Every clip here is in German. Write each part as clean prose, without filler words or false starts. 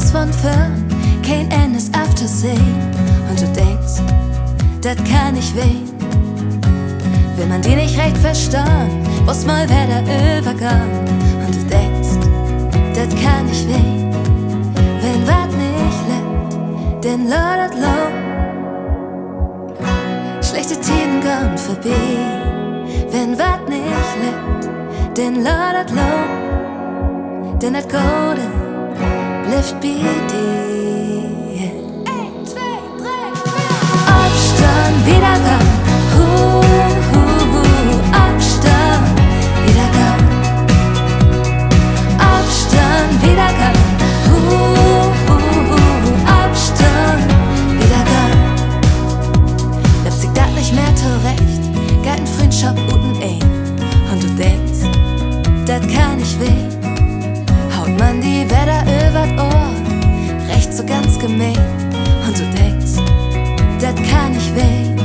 sowas von fern, kein Endes Aftersehen. Und du denkst, das kann nicht weh. Will man die nicht recht verstehen, was mal wer da übergang. Und du denkst, das kann nicht weh. Wenn wat nicht lebt, denn lautet low. Schlechte Tiden gehen vorbei. Wenn wat nicht lebt, denn lautet low. Denn das Gute bleibt bei dir. 1, 2, 3, 4. Aufstehen, wieder gehen. Aufstehen, wieder gehen. Aufstehen, wieder gehen. Aufstehen, wieder gehen. Läuft sich das nicht mehr zurecht, geht ein Freundschaft guten und du denkst, das kann nicht weh. Haut man die Wetter übers Ohr, recht so ganz gemein. Und du denkst, das kann nicht weh.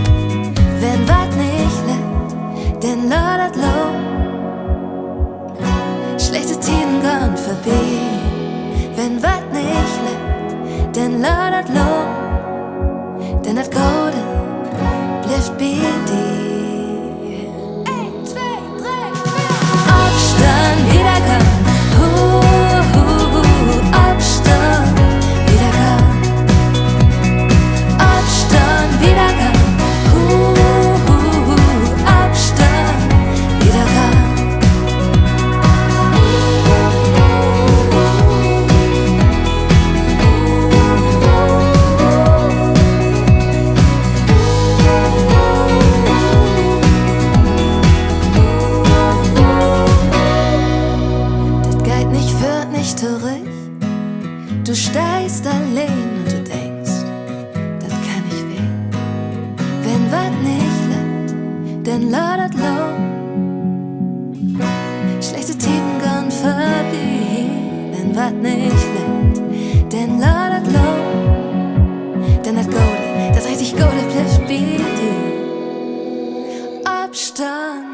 Wenn wat nicht lebt, denn lautet low. Schlechte Tiden gehen vorbei. Wenn wat nicht lebt, denn lautet low. Denn das Gute bleibt bei dir. 1, 2, 3, 4. Aufstehen, wieder gehen. Aufstehen, wieder gehen. Aufstehen, wieder gehen. Aufstehen, wieder gehen. Das geht nicht, führt nicht zurück. Du steigst allein und du denkst, das kann nicht weh. Wenn wat nicht lebt, denn lautet low. Schlechte Tiden gehen vorbei. Wenn wat nicht lebt, denn lautet low. Denn das Gute, das richtig Gute bleibt bei dir. Aufstehen,